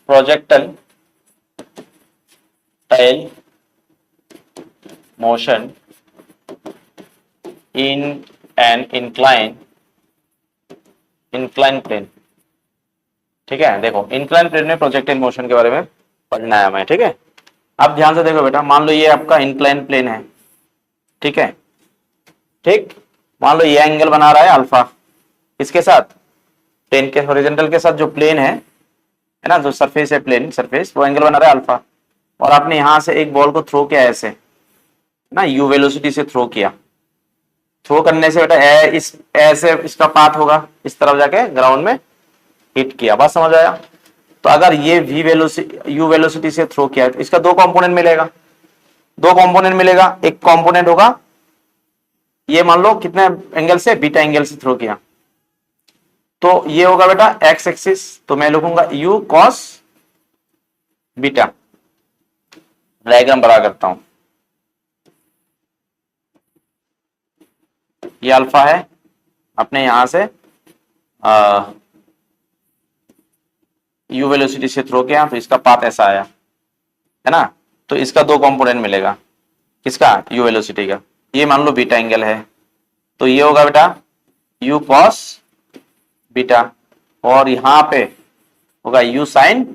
projectile motion in an inclined plane। ठीक है, देखो इंक्लाइन प्लेन में प्रोजेक्टाइल मोशन के बारे में पढ़ना है हमें। ठीक है, अब ध्यान से देखो बेटा, मान लो ये आपका इंक्लाइन प्लेन है। ठीक है, ठीक, मान लो ये एंगल बना रहा है अल्फा, इसके साथ प्लेन के हॉरिजॉन्टल के साथ जो प्लेन है ना, जो सरफेस है, प्लेन सरफेस, वो एंगल बना रहा है अल्फा। और आपने यहां से एक बॉल को थ्रो किया ऐसे ना, यू वेलोसिटी से थ्रो किया। थ्रो करने से बेटा इस ऐसे इसका पाथ होगा, इस तरफ जाके ग्राउंड में हिट किया। बात समझ आया? तो अगर ये v वेलोसिटी u वेलोसिटी से थ्रो किया है तो इसका दो कंपोनेंट मिलेगा। एक कंपोनेंट होगा ये, मान लो कितने एंगल से, बीटा एंगल से थ्रो किया, तो ये होगा बेटा एक्स एक्सिस, तो मैं लिखूंगा u cos बीटा। डायग्राम बड़ा करता हूं, ये अल्फा है, अपने यहां से u वेलोसिटी से थ्रो किया तो इसका पाथ ऐसा आया है ना, तो इसका दो कंपोनेंट मिलेगा, किसका, u वेलोसिटी का। ये मान लो बीटा एंगल है, तो ये होगा बेटा u cos बीटा, और यहां पे होगा u sin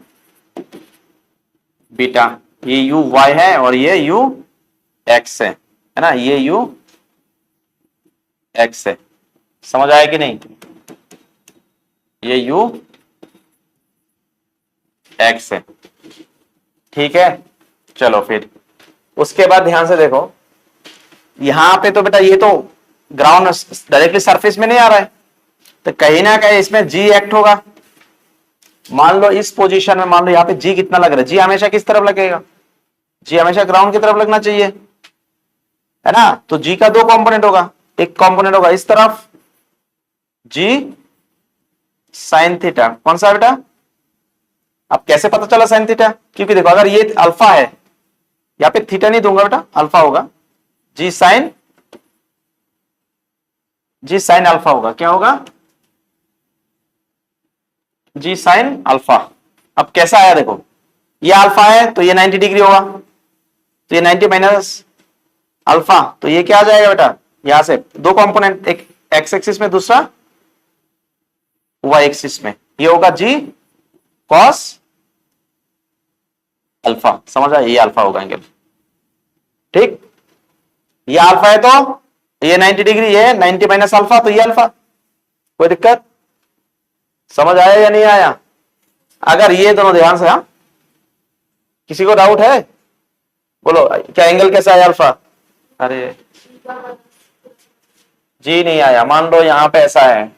बीटा। ये u y है और ये u x है ना, ये u x है। समझ आया कि नहीं? ये u x है। ठीक है, चलो फिर उसके बाद ध्यान से देखो, यहां पे तो बेटा ये तो ग्राउंड डायरेक्टली सरफेस में नहीं आ रहा है, तो कहीं ना कहीं इसमें g एक्ट होगा। मान लो इस पोजीशन में, मान लो यहाँ पे g कितना लग रहा है, g हमेशा किस तरफ लगेगा, g हमेशा ग्राउंड की तरफ लगना चाहिए, है ना। तो g का दो कंपोनेंट होगा, एक कंपोनेंट होगा इस तरफ g sin थीटा। कौन सा बेटा? अब कैसे पता चला sin थीटा? क्योंकि देखो अगर ये अल्फा है, यहाँ पे थीटा नहीं दूंगा बेटा, अल्फा होगा, g sin अल्फा होगा। क्या होगा? g sin alpha. अब कैसा आया देखो, ये अल्फा है तो ये 90 डिग्री होगा, तो ये 90 माइनस अल्फा, तो ये क्या आ जाएगा बेटा, यहां से दो कंपोनेंट, एक एक्स एक्सिस में, दूसरा वाई एक्सिस में, ये होगा g cos अल्फा। समझ आया? ये अल्फा होगा एंगल। ठीक, ये अल्फा है तो ये 90 डिग्री, ये 90 माइनस अल्फा, तो ये अल्फा। कोई दिक्कत? समझ आया या नहीं आया? अगर ये दोनों ध्यान से, हाँ, किसी को डाउट है? बोलो, क्या एंगल कैसा है अल्फा? अरे जी नहीं आया। मान लो यहां पे ऐसा है,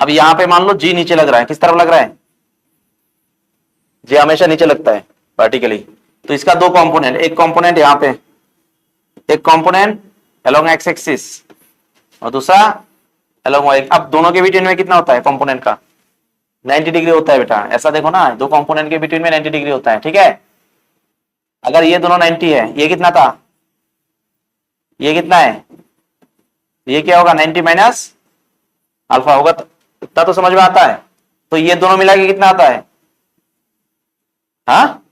अब यहां पे मान लो जी नीचे लग रहा है, किस तरफ लग रहा है, जी हमेशा नीचे लगता है वर्टिकली। तो इसका दो कंपोनेंट, एक कंपोनेंट यहां पे, एक कंपोनेंट अलोंग एक्स एक्सिस और दूसरा अलोंग वाई। अब दोनों के बीच में कितना होता है कंपोनेंट का? 90 डिग्री होता है बेटा। ऐसा देखो ना, दो कंपोनेंट के बीच में 90 डिग्री होता है। ठीक है, अगर ये दोनों 90 है, ये कितना था, ये कितना है, ये क्या होगा, 90 माइनस अल्फा होगा। इतना तो समझ में आता है। तो ये दोनों मिला के कितना आता है, हाँ,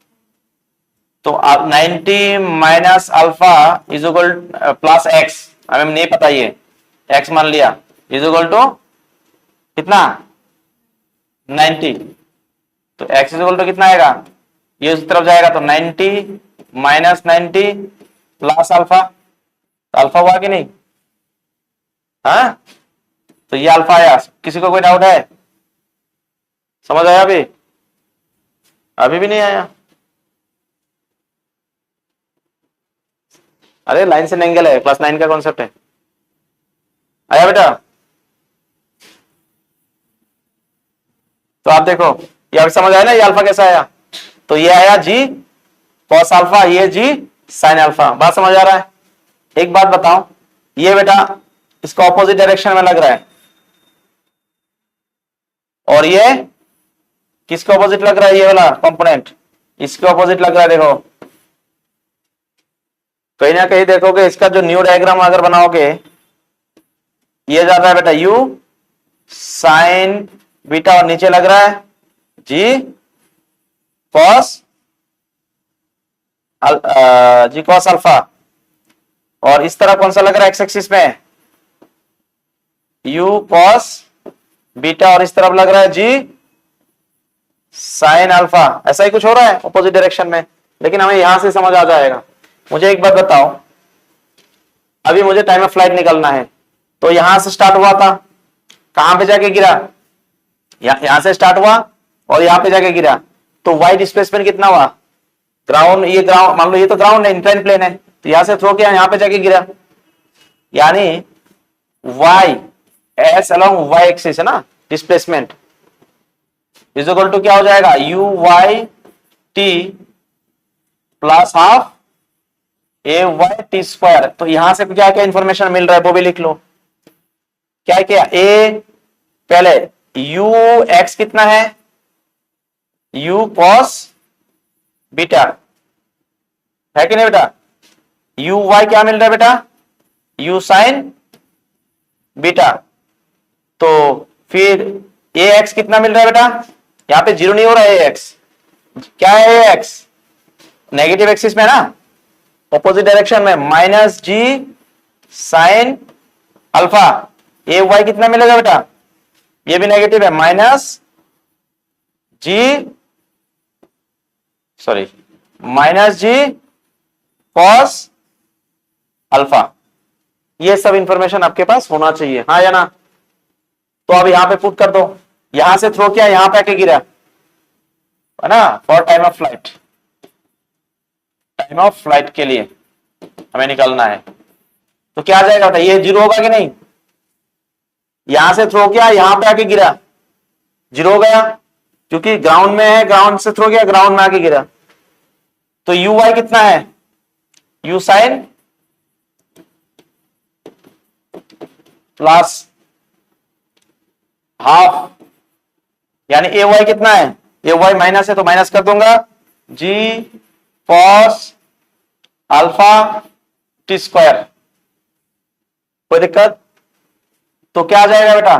तो 90 minus alpha is equal plus x, हमें नहीं पता, ये एक्स मान लिया, इज इक्वल टू कितना, 90। तो एक्स इज इक्वल टू कितना आएगा, ये उस तरफ जाएगा, तो 90 माइनस 90 प्लस अल्फा, तो अल्फा हुआ कि नहीं, हाँ, तो ये अल्फा आया। किसी को कोई डाउट है? समझ आया? अभी भी नहीं आया? अरे लाइन से एंगल है, क्लास 9 का कॉन्सेप्ट है। आया बेटा? तो आप देखो, ये अभी समझ आया ना, ये अल्फा कैसा आया, तो ये आया जी कॉस अल्फा, ये जी साइन अल्फा। बात समझ आ रहा है? एक बात बताओ, ये बेटा इसका ऑपोजिट डायरेक्शन में लग रहा है, और ये किसके ऑपोजिट लग रहा है, ये वाला कंपोनेंट इसके ऑपोजिट लग रहा है। देखो कहीं ना कहीं देखोगे, इसका जो न्यू डायग्राम अगर बनाओगे, ये जाता है बेटा u साइन बीटा और नीचे लग रहा है जी कॉस जी कॉस अल्फा, और इस तरह कौन सा लग रहा है एक्स एक्सिस में यू कॉस बीटा, और इस तरफ लग रहा है जी साइन अल्फा। ऐसा ही कुछ हो रहा है ऑपोजिट डायरेक्शन में, लेकिन हमें यहां से समझ आ जाएगा। मुझे एक बात बताओ, अभी मुझे टाइम ऑफ फ्लाइट निकलना है, तो यहां से स्टार्ट हुआ था, कहां पे जाके गिरा, यहां से स्टार्ट हुआ और यहां पे जाके गिरा, तो वाई डिस्प्लेसमेंट कितना हुआ, ग्राउंड, ये ग्राउंड मान लो, ये तो ग्राउंड है, इंक्लाइन प्लेन है, तो यहां से थ्रो किया, यहां पे जाके गिरा, यानी Y S along Y axis है ना, डिस्प्लेसमेंट इज इक्वल टू क्या हो जाएगा, U Y T plus half A Y T square. तो यहां से क्या क्या इंफॉर्मेशन मिल रहा है वो भी लिख लो। क्या क्या, ए पहले यू एक्स कितना है, यू कॉस बीटा है कि नहीं बेटा, यू वाई क्या मिल रहा है बेटा, यू साइन बीटा। तो फिर ए एक्स कितना मिल रहा है बेटा, यहां पे जीरो नहीं हो रहा है, ए एक्स क्या है, ए एक्स नेगेटिव एक्सिस में ना, ऑपोजिट डायरेक्शन में, माइनस जी साइन अल्फा। ए वाई कितना मिलेगा बेटा, ये भी नेगेटिव है, माइनस जी सॉरी माइनस जी कॉस अल्फा। ये सब इंफॉर्मेशन आपके पास होना चाहिए, हाँ या ना। तो अब यहां पे पुट कर दो, यहां से थ्रो किया, यहां पे आके गिरा है ना, for time of flight, time of flight के लिए हमें निकलना है, तो क्या आ जाएगा बेटा, ये जीरो होगा कि नहीं, यहां से थ्रो किया, यहां पे आके गिरा, जीरो हो गया, क्योंकि ग्राउंड में है, ग्राउंड से थ्रो किया, ग्राउंड में आके गिरा। तो यू वाई कितना है, यू साइन प्लस हाफ, यानी ए वाई कितना है, ए वाई माइनस है तो माइनस कर दूंगा, G cos alpha T square. कोई दिक्कत, तो क्या आ जाएगा बेटा,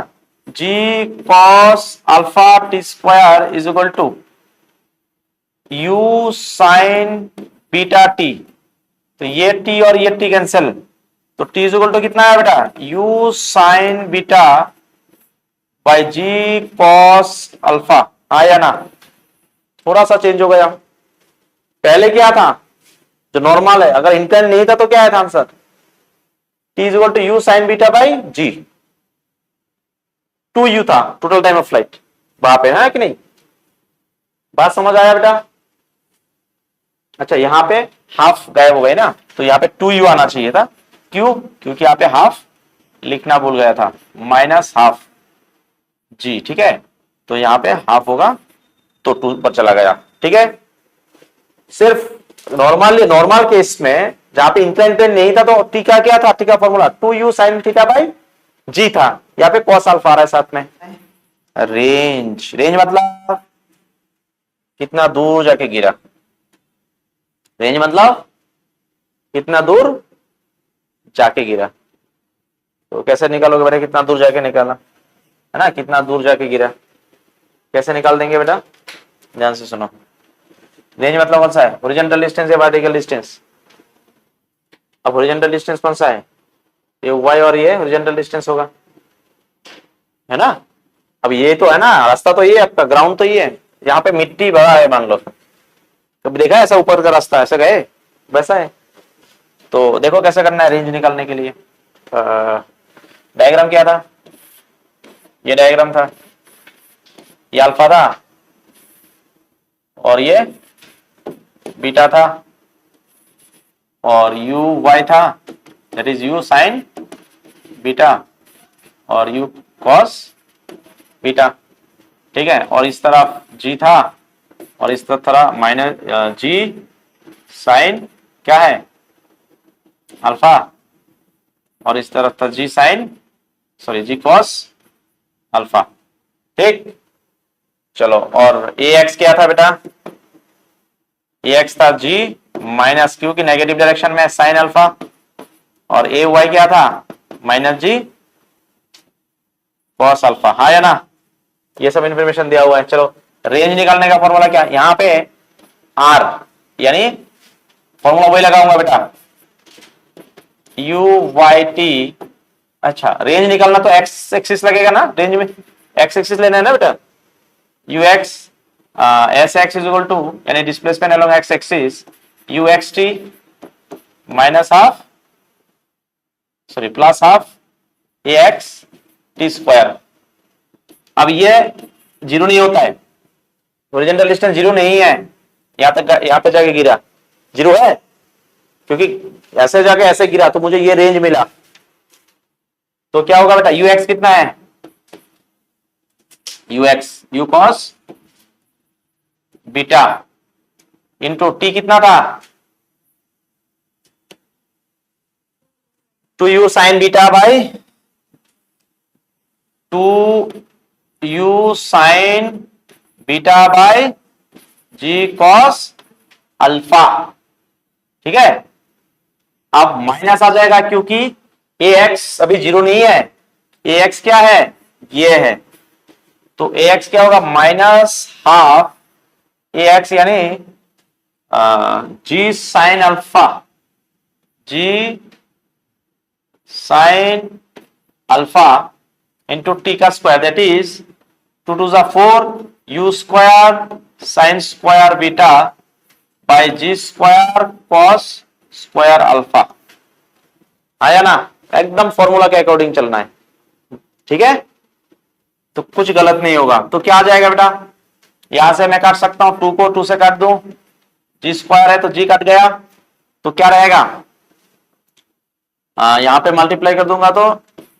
G cos alpha T square is equal to U sine beta T. तो ये टी और ये टी कैंसिल, तो टी इज इक्वल टू कितना है बेटा, U sine beta by G cos alpha, आया ना, थोड़ा सा चेंज हो गया। पहले क्या था, जो नॉर्मल है, अगर इंक्लाइन नहीं था तो क्या है था answer, T is equal to U sine beta by G, 2u था टोटल टाइम ऑफ फ्लाइट वहां पे, है कि नहीं, बात समझ आया बेटा। अच्छा यहां पे हाफ गायब हो गए ना, तो यहाँ पे 2u आना चाहिए था, क्यों, क्योंकि यहाँ पे हाफ लिखना भूल गया था, माइनस हाफ जी, ठीक है, तो यहाँ पे हाफ होगा तो 2 पर चला गया, ठीक है। सिर्फ नॉर्मल केस में जहां पे इंक्लाइन प्लेन नहीं था, तो टी का क्या था, टी का formula 2u sine theta by G था, यहाँ पे कॉस अल्फा आ रहा है साथ में। रेंज, रेंज मतलब कितना दूर जाके गिरा, रेंज मतलब कितना दूर जाके गिरा। तो कैसे निकालोगे बेटा, कितना दूर जाके निकाला है ना, कितना दूर जाके गिरा, कैसे निकाल देंगे बेटा, ध्यान से सुनो। रेंज मतलब कौन सा है, हॉरिजॉन्टल डिस्टेंस या वर्टिकल डिस्टेंस। अब हॉरिजॉन्टल डिस्टेंस कौन सा है, ये वाई और ये हॉरिजॉन्टल डिस्टेंस होगा, है ना। अब ये तो है ना, रास्ता तो ये आपका, ग्राउंड तो ये है, यहाँ पे मिट्टी भरा है मान लो, कभी देखा है ऐसा ऊपर का रास्ता, ऐसा गए, वैसा है। तो देखो कैसे करना है रेंज निकालने के लिए। डायग्राम क्या था, ये डायग्राम था, ये अल्फा था और ये बीटा था, और यू वाई था, that is you sine beta और यू कॉस बीटा, ठीक है। और इस तरफ जी था और इस तरफ था माइनस जी साइन क्या है अल्फा, और इस तरफ था जी साइन सॉरी जी कॉस अल्फा, ठीक। चलो, और ए एक्स क्या था बेटा, ए एक्स था जी माइनस क्यू की नेगेटिव डायरेक्शन में साइन अल्फा, और ए वाई क्या था, माइनस जी कॉस अल्फा, हाँ या ना। ये सब इंफॉर्मेशन दिया हुआ है। चलो रेंज निकालने का फॉर्मूला क्या, यहाँ पे आर यानी फॉर्मूला वही लगाऊंगा बेटा, यू वाई टी। अच्छा रेंज निकालना तो एक्स एक्सिस लगेगा ना, रेंज में एक्स एक्सिस लेना है ना बेटा, U X S X is equal to यानी displacement along X axis U X T minus half sorry plus half A X T square. अब ये जीरो नहीं होता है, ओरिजिनल डिस्टेंस जीरो नहीं है, यहां पे जाके गिरा जीरो है, क्योंकि ऐसे जाके ऐसे गिरा तो मुझे ये रेंज मिला। तो क्या होगा बेटा, यू एक्स कितना है, U X U cos beta into T कितना था, two U sine beta by two U sine beta by G cos alpha. ठीक है, अब माइनस आ जाएगा क्योंकि ए एक्स अभी जीरो नहीं है, ए एक्स क्या है, ये है, तो ए एक्स क्या होगा माइनस हाफ ए एक्स यानी G sine alpha, G sine alpha into T का square that is two two जा four U square sine square beta by G square cos square alpha. आया ना, एकदम फॉर्मूला के according चलना है। ठीक है, तो कुछ गलत नहीं होगा। तो क्या आ जाएगा बेटा, यहां से मैं काट सकता हूं, टू को टू से काट दूं, जी स्क्वायर है तो जी कट गया, तो क्या रहेगा, यहां पे मल्टीप्लाई कर दूंगा तो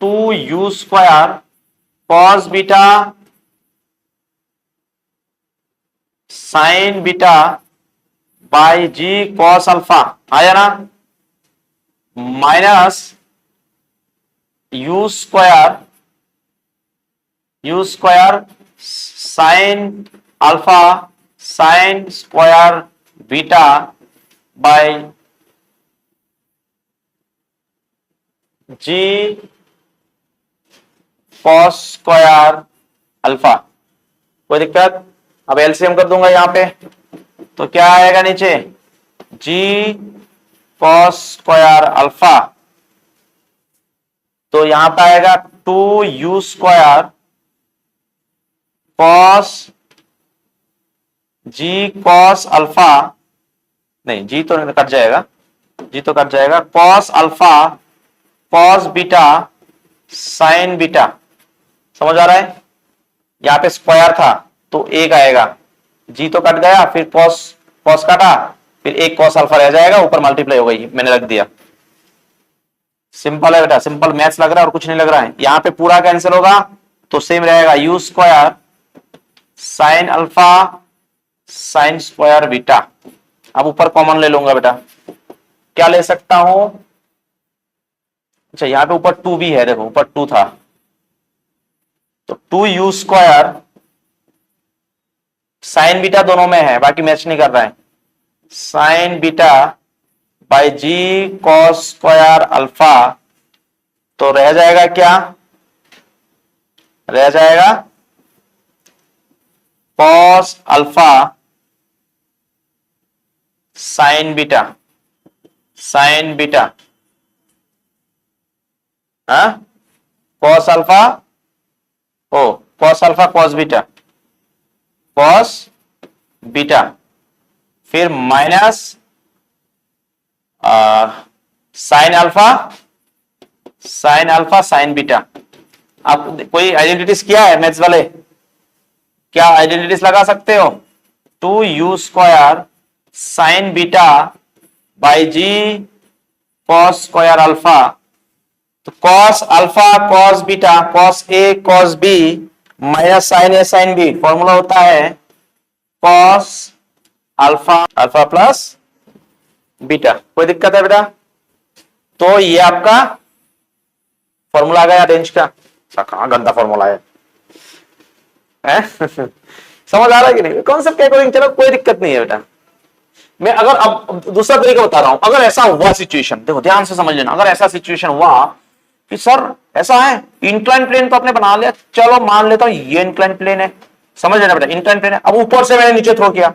two U square cos beta sine beta by G cos alpha. आया ना, minus U square sine alpha sine square beta by G cos square alpha. कोई दिक्कत, अब एलसीएम कर दूंगा यहां पे, तो क्या आएगा नीचे, जी कॉस स्क्वायर अल्फा, तो यहां पे आएगा two U square cos G cos alpha, नहीं जी तो कट जाएगा, जी तो कट जाएगा, cos alpha cos beta sine beta. समझ आ रहा है, यहां पे स्क्वायर था तो एक आएगा, जी तो कट गया, फिर कॉस कॉस काटा, फिर एक कॉस अल्फा रह जाएगा, ऊपर मल्टीप्लाई हो गई, मैंने रख दिया। सिंपल है बेटा, सिंपल मैथ्स लग रहा है और कुछ नहीं लग रहा है। यहां पे पूरा कैंसिल होगा तो सेम रहेगा, you square sine alpha sine square beta. अब ऊपर कॉमन ले लूंगा बेटा, क्या ले सकता हूं, अच्छा यहां पे ऊपर टू भी है, देखो ऊपर टू था, तो two U square sine beta दोनों में है, बाकी मैच नहीं कर रहा है, sine beta by G cos square alpha, तो रह जाएगा क्या, रह जाएगा cos alpha sine beta, sine beta, हाँ cos alpha, oh cos alpha cos beta, cos beta, फिर minus sine alpha sine beta. आप कोई आइडेंटिटीज किया है मैथ्स वाले, क्या आइडेंटिटीज लगा सकते हो, two U square sine beta by G cos square alpha, तो cos alpha cos beta cos A cos B minus sine A sine B, formula होता है cos alpha alpha plus beta. कोई दिक्कत है बेटा, तो ये आपका फॉर्मूला आ गया रेंज का। कहां गंदा फॉर्मूला है, समझ आ रहा है कि नहीं, कॉन्सेप्ट के अकॉर्डिंग चलो, कोई दिक्कत नहीं है बेटा। मैं अगर अब दूसरा तरीका बता रहा हूं, अगर ऐसा हुआ सिचुएशन, देखो ध्यान से समझ लेना, अगर ऐसा सिचुएशन हुआ कि सर ऐसा है, इंक्लाइन प्लेन तो आपने बना लिया, चलो मान लेता हूं ये इंक्लाइन प्लेन है, समझ लेना बेटा इंक्लाइन प्लेन है। अब ऊपर से मैंने नीचे थ्रो किया,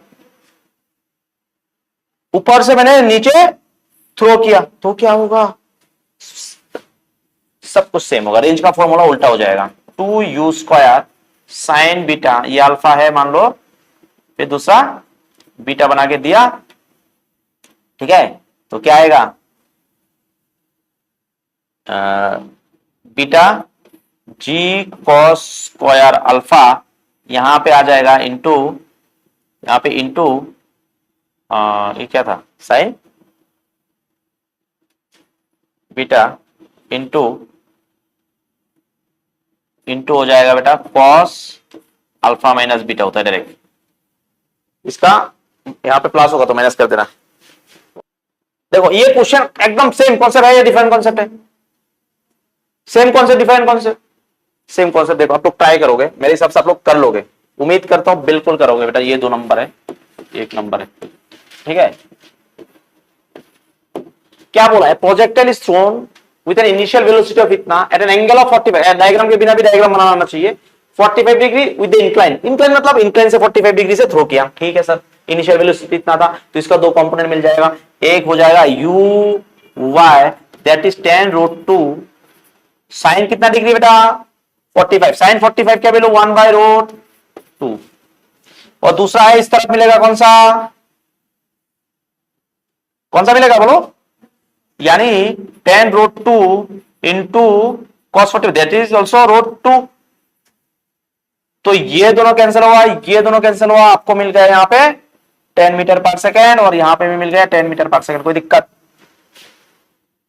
ऊपर से मैंने नीचे थ्रो किया, तो क्या होगा, सब कुछ सेम होगा, रेंज का फॉर्मूला उल्टा हो जाएगा। 2u² साइन बीटा, ये अल्फा है मान लो, फिर दूसरा बीटा बना के दिया, ठीक है, तो क्या आएगा, बीटा जी कॉस स्क्वायर अल्फा, यहां पे आ जाएगा इंटू, यहां पे इंटू ये क्या था, साइन बीटा इंटू इंटू हो जाएगा बेटा कॉस अल्फा माइनस बीटा होता है डायरेक्ट, इसका यहां पे प्लस होगा तो माइनस कर देना। देखो ये क्वेश्चन एकदम सेम कॉन्सेप्ट है या डिफरेंट कॉन्सेप्ट है, same concept different concept, same concept. देखो आप लोग ट्राई करोगे, मेरे हिसाब से आप लोग कर लोगे, उम्मीद करता हूं बिल्कुल करोगे बेटा। ये 2 नंबर है, 1 नंबर है, ठीक है। क्या बोला है, projectile is thrown with an initial velocity of इतना at an angle of 45, diagram के बिना भी डायग्राम बनाना आना चाहिए, 45 degree with the incline, incline मतलब इंक्लाइन से 45 डिग्री से थ्रो किया, ठीक है सर। इनिशियल वेलोसिटी इतना था, तो इसका 2 कंपोनेंट मिल जाएगा, एक हो जाएगा u y that is tan √2, sine कितना डिग्री बेटा 45, साइन 45 क्या वैल्यू 1/√2, और दूसरा है इस तरफ मिलेगा कौन सा, कौन सा मिलेगा बोलो, यानी tan √2 into cos 45 that is also √2, तो ये दोनों कैंसिल हुआ, ये दोनों कैंसिल हुआ, आपको मिल गया यहां पे 10 मीटर पर सेकेंड, और यहां पे भी मिल गया 10 मीटर पर सेकेंड। कोई दिक्कत,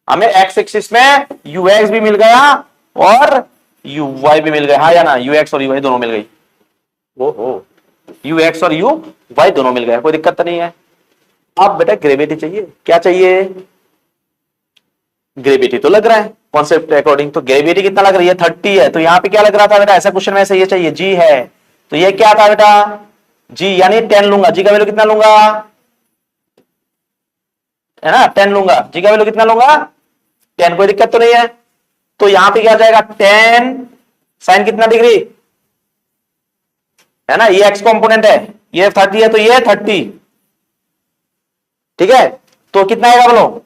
हमें एक्स एक्सिस में ux भी मिल गया और uy भी मिल गया, हाँ या ना, ux और uy दोनों मिल गई, ओहो ux और uy दोनों मिल गए, कोई दिक्कत तो नहीं है। अब बेटा ग्रेविटी चाहिए, क्या चाहिए, ग्रेविटी तो लग रहा है कॉन्सेप्ट के अकॉर्डिंग, तो ग्रेविटी कितना लग रही है 30 है, तो यहां पे क्या लग रहा था बेटा, ऐसा क्वेश्चन में ऐसे ये चाहिए, जी है, तो ये क्या था बेटा, जी यानी 10 लूंगा, जी का वैल्यू कितना लूंगा, है ना 10 लूंगा, जी का वैल्यू कितना लूंगा 10, कोई दिक्कत तो नहीं है। तो यहां पे क्या जाएगा 10 साइन कितना डिग्री, है ना, ये एक्स कंपोनेंट है, ये 30 है तो ये 30, ठीक है, तो कितना आएगा बोलो,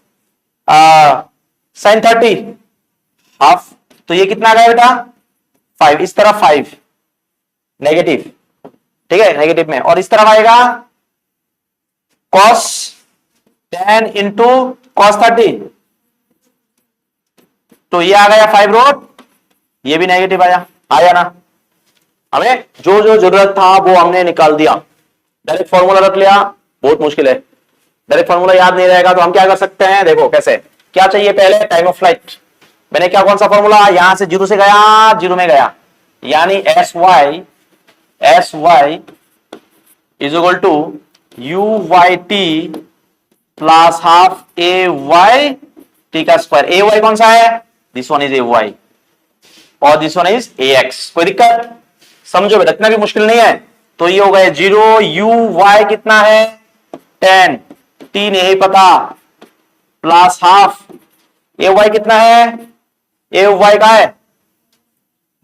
साइन 30 हाफ, तो ये कितना आ गया बेटा 5, इस तरफ 5 नेगेटिव, ठीक है नेगेटिव में, और इस तरफ आएगा cos 10 इंटू cos 30, तो ये आ गया 5√, ये भी नेगेटिव आया ना, हमें जो जो जरूरत था वो हमने निकाल दिया, डायरेक्ट फॉर्मूला रख लिया, बहुत मुश्किल है, डायरेक्ट फॉर्मूला याद नहीं रहेगा तो हम क्या कर सकते हैं, देखो कैसे, क्या चाहिए पहले टाइम ऑफ फ्लाइट, मैंने क्या कौन सा फॉर्मूला, यहां से 0 से गया 0 में गया, यानी sy is equal to uyt plus half ay t का स्क्वायर, ay कौन सा है, दिस वन इज ay और दिस वन इज ax, कोई दिक्कत, समझो बेटा इतना भी मुश्किल नहीं है। तो ये हो गए 0, uy कितना है 10, t नहीं पता, प्लस हाफ ay कितना है, ay का है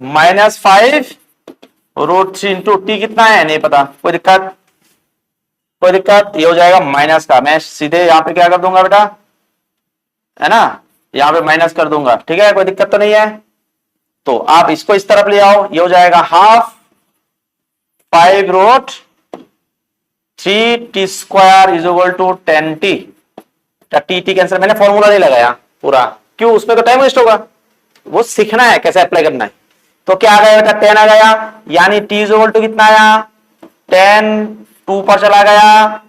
-5√3 इंटू टी कितना है नहीं पता, कोई दिक्कत, कोई दिक्कत, ये हो जाएगा माइनस का, मैं सीधे यहां पे क्या कर दूंगा बेटा, है ना, यहां पे माइनस कर दूंगा, ठीक है कोई दिक्कत तो नहीं है। तो आप इसको इस तरफ ले आओ, ये हो जाएगा half 5√3t square is equal to 10t, T cancel, मैंने फॉर्मूला नहीं लगाया पूरा, क्यों, उसमें तो टाइम वेस्ट होगा, वो सीखना है कैसे अप्लाई करना है। तो क्या आ गया बेटा 10 आ गया, यानी t इज इक्वल टू कितना आया 10, 2 पर चला गया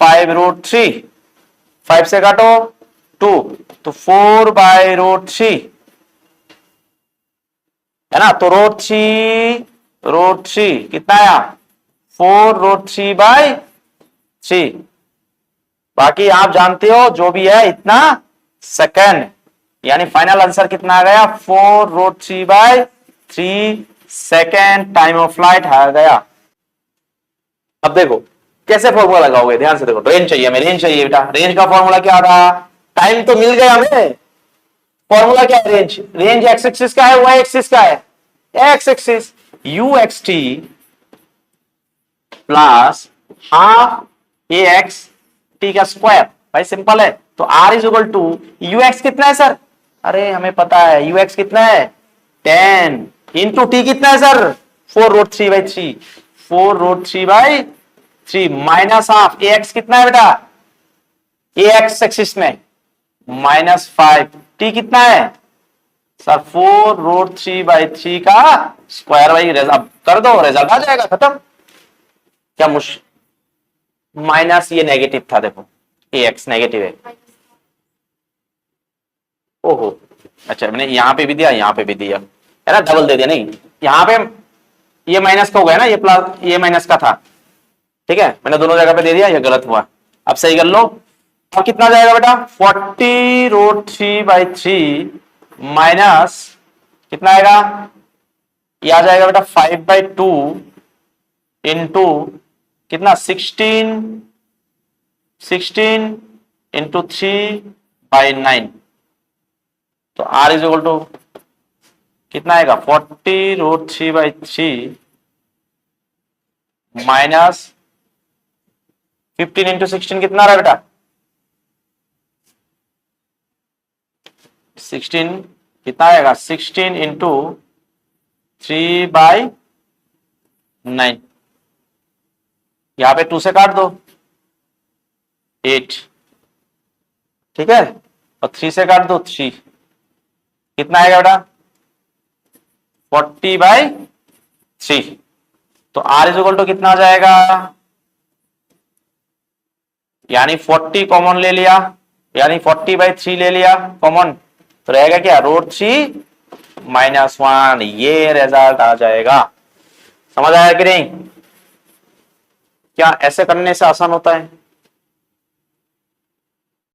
5√3, 5 से काटो 2, तो 4/√3, है ना, तो √3 कितना आया 4√3/3, बाकी आप जानते हो जो भी है इतना सेकंड, यानी फाइनल आंसर कितना आ गया 4√3/3 सेकंड टाइम ऑफ फ्लाइट आ गया। अब देखो कैसे फॉर्मूला लगाओगे, ध्यान से देखो, रेंज चाहिए हमें, रेंज चाहिए बेटा, रेंज का फॉर्मूला क्या था, टाइम तो मिल गया हमें, फॉर्मूला क्या है? रेंज, रेंज एक्स एक्सिस का है, वाई एक्सिस का है, X axis, U X T plus half A X T का स्क्वायर। भाई सिंपल है। तो R is equal to U X कितना है सर? अरे हमें पता है यू एक्स कितना है 10 इंटू टी कितना है sir 4√3/3, 4√3/3 minus half A x कितना है बेटा ए एक्स एक्सिस में -5, टी कितना है सर 4√3/3 का स्क्वायर। भाई अब कर दो, रिजल्ट आ जाएगा, खत्म। क्या मुश्किल, माइनस ये नेगेटिव था, देखो ए एक्स नेगेटिव है। ओहो अच्छा, मैंने यहां पे भी दिया, यहां पे भी दिया है ना, डबल दे दिया। नहीं यहां पे ये माइनस का हो गया ना, ये प्लस ये माइनस का था, ठीक है, मैंने दोनों जगह पे दे दिया, ये गलत हुआ। अब सही कर लो। अब कितना जाएगा बेटा 40√3/3 माइनस कितना आएगा, ये आ जाएगा बेटा 5/2 इंटू कितना 16 इंटू 3/9। तो आर इज इक्वल टू कितना आएगा 40√3/3 माइनस 15 इंटू 16 कितना रहा बेटा 16 कितना आएगा 16 इंटू 3/9। यहां पे 2 से काट दो 8, ठीक है, और 3 से काट दो 3, कितना आएगा बेटा 40/3। तो आर इज इक्वल टू कितना आ जाएगा, यानी 40 कॉमन ले लिया, यानी 40/3 ले लिया कॉमन, तो रहेगा क्या √3 -1, ये रिजल्ट आ जाएगा। समझ आया कि नहीं? क्या ऐसे करने से आसान होता है?